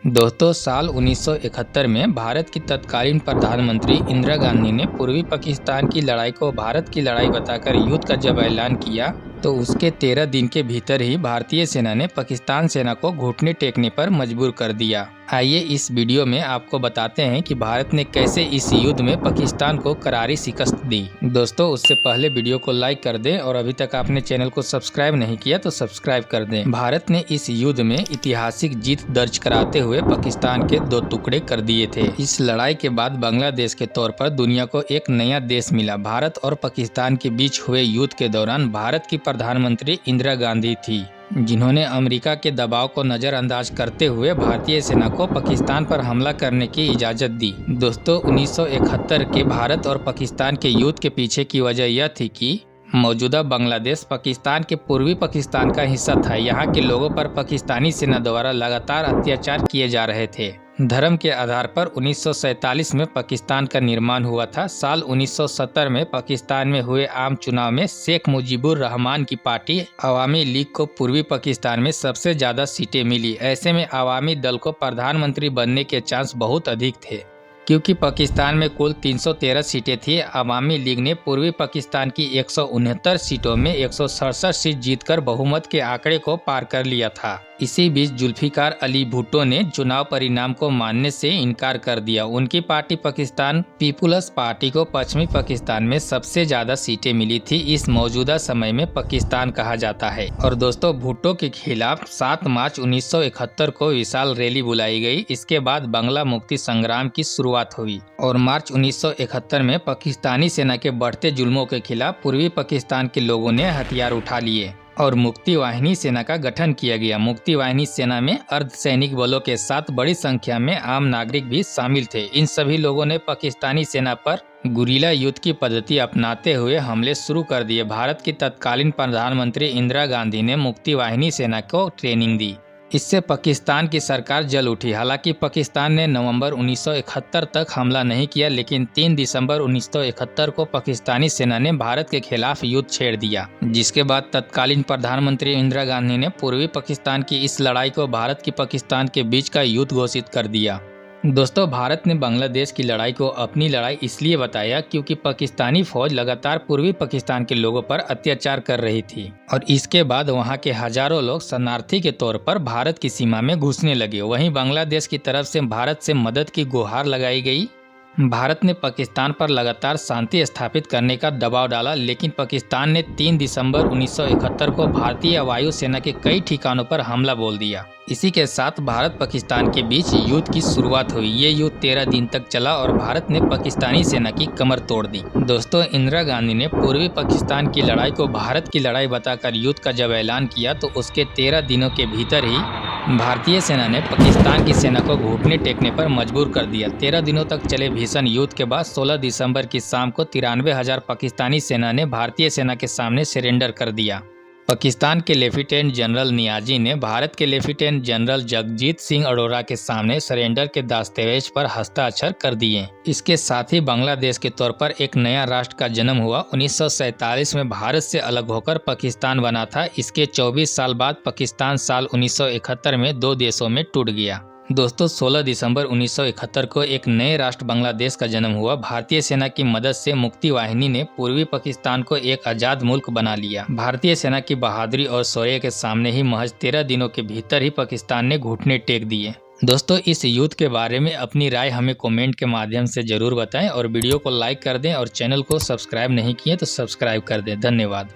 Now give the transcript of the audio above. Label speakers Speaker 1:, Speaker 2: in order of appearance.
Speaker 1: दोस्तों, साल 1971 में भारत की तत्कालीन प्रधानमंत्री इंदिरा गांधी ने पूर्वी पाकिस्तान की लड़ाई को भारत की लड़ाई बताकर युद्ध का जब ऐलान किया तो उसके 13 दिन के भीतर ही भारतीय सेना ने पाकिस्तान सेना को घुटने टेकने पर मजबूर कर दिया। आइए इस वीडियो में आपको बताते हैं कि भारत ने कैसे इस युद्ध में पाकिस्तान को करारी शिकस्त दी। दोस्तों, उससे पहले वीडियो को लाइक कर दें और अभी तक आपने चैनल को सब्सक्राइब नहीं किया तो सब्सक्राइब कर दें। भारत ने इस युद्ध में ऐतिहासिक जीत दर्ज कराते हुए पाकिस्तान के 2 टुकड़े कर दिए थे। इस लड़ाई के बाद बांग्लादेश के तौर पर दुनिया को एक नया देश मिला। भारत और पाकिस्तान के बीच हुए युद्ध के दौरान भारत की प्रधानमंत्री इंदिरा गांधी थी, जिन्होंने अमेरिका के दबाव को नजरअंदाज करते हुए भारतीय सेना को पाकिस्तान पर हमला करने की इजाजत दी। दोस्तों, 1971 के भारत और पाकिस्तान के युद्ध के पीछे की वजह यह थी कि मौजूदा बांग्लादेश पाकिस्तान के पूर्वी पाकिस्तान का हिस्सा था। यहाँ के लोगों पर पाकिस्तानी सेना द्वारा लगातार अत्याचार किए जा रहे थे। धर्म के आधार पर 1947 में पाकिस्तान का निर्माण हुआ था। साल 1970 में पाकिस्तान में हुए आम चुनाव में शेख मुजीबुर रहमान की पार्टी अवामी लीग को पूर्वी पाकिस्तान में सबसे ज्यादा सीटें मिली। ऐसे में अवामी दल को प्रधानमंत्री बनने के चांस बहुत अधिक थे। क्योंकि पाकिस्तान में कुल 313 सीटें थी, अवामी लीग ने पूर्वी पाकिस्तान की 169 सीटों में 167 सीट जीतकर बहुमत के आंकड़े को पार कर लिया था। इसी बीच जुल्फिकार अली भुट्टो ने चुनाव परिणाम को मानने से इनकार कर दिया। उनकी पार्टी पाकिस्तान पीपुल्स पार्टी को पश्चिमी पाकिस्तान में सबसे ज्यादा सीटें मिली थी। इस मौजूदा समय में पाकिस्तान कहा जाता है। और दोस्तों, भुट्टो के खिलाफ 7 मार्च 1971 को विशाल रैली बुलाई गई। इसके बाद बांग्ला मुक्ति संग्राम की शुरुआत हुई और मार्च 1971 में पाकिस्तानी सेना के बढ़ते जुल्मों के खिलाफ पूर्वी पाकिस्तान के लोगों ने हथियार उठा लिए और मुक्ति वाहिनी सेना का गठन किया गया। मुक्ति वाहिनी सेना में अर्धसैनिक बलों के साथ बड़ी संख्या में आम नागरिक भी शामिल थे। इन सभी लोगों ने पाकिस्तानी सेना पर गुरिल्ला युद्ध की पद्धति अपनाते हुए हमले शुरू कर दिए। भारत की तत्कालीन प्रधानमंत्री इंदिरा गांधी ने मुक्ति वाहिनी सेना को ट्रेनिंग दी। इससे पाकिस्तान की सरकार जल उठी। हालांकि पाकिस्तान ने नवंबर 1971 तक हमला नहीं किया, लेकिन 3 दिसंबर 1971 को पाकिस्तानी सेना ने भारत के खिलाफ युद्ध छेड़ दिया, जिसके बाद तत्कालीन प्रधानमंत्री इंदिरा गांधी ने पूर्वी पाकिस्तान की इस लड़ाई को भारत की पाकिस्तान के बीच का युद्ध घोषित कर दिया। दोस्तों, भारत ने बांग्लादेश की लड़ाई को अपनी लड़ाई इसलिए बताया क्योंकि पाकिस्तानी फौज लगातार पूर्वी पाकिस्तान के लोगों पर अत्याचार कर रही थी और इसके बाद वहां के हजारों लोग शरणार्थी के तौर पर भारत की सीमा में घुसने लगे। वहीं बांग्लादेश की तरफ से भारत से मदद की गुहार लगाई गई। भारत ने पाकिस्तान पर लगातार शांति स्थापित करने का दबाव डाला, लेकिन पाकिस्तान ने 3 दिसंबर 1971 को भारतीय वायु सेना के कई ठिकानों पर हमला बोल दिया। इसी के साथ भारत पाकिस्तान के बीच युद्ध की शुरुआत हुई। ये युद्ध 13 दिन तक चला और भारत ने पाकिस्तानी सेना की कमर तोड़ दी। दोस्तों, इंदिरा गांधी ने पूर्वी पाकिस्तान की लड़ाई को भारत की लड़ाई बताकर युद्ध का जब ऐलान किया तो उसके 13 दिनों के भीतर ही भारतीय सेना ने पाकिस्तान की सेना को घुटने टेकने पर मजबूर कर दिया। 13 दिनों तक चले भीषण युद्ध के बाद 16 दिसंबर की शाम को 93,000 पाकिस्तानी सेना ने भारतीय सेना के सामने सरेंडर कर दिया। पाकिस्तान के लेफ्टिनेंट जनरल नियाजी ने भारत के लेफ्टिनेंट जनरल जगजीत सिंह अरोड़ा के सामने सरेंडर के दस्तावेज पर हस्ताक्षर कर दिए। इसके साथ ही बांग्लादेश के तौर पर एक नया राष्ट्र का जन्म हुआ। 1947 में भारत से अलग होकर पाकिस्तान बना था। इसके 24 साल बाद पाकिस्तान साल 1971 में 2 देशों में टूट गया। दोस्तों, 16 दिसंबर 1971 को एक नए राष्ट्र बांग्लादेश का जन्म हुआ। भारतीय सेना की मदद से मुक्ति वाहिनी ने पूर्वी पाकिस्तान को एक आजाद मुल्क बना लिया। भारतीय सेना की बहादुरी और शौर्य के सामने ही महज 13 दिनों के भीतर ही पाकिस्तान ने घुटने टेक दिए। दोस्तों, इस युद्ध के बारे में अपनी राय हमें कमेंट के माध्यम से जरूर बताएं और वीडियो को लाइक कर दें और चैनल को सब्सक्राइब नहीं किए तो सब्सक्राइब कर दें। धन्यवाद।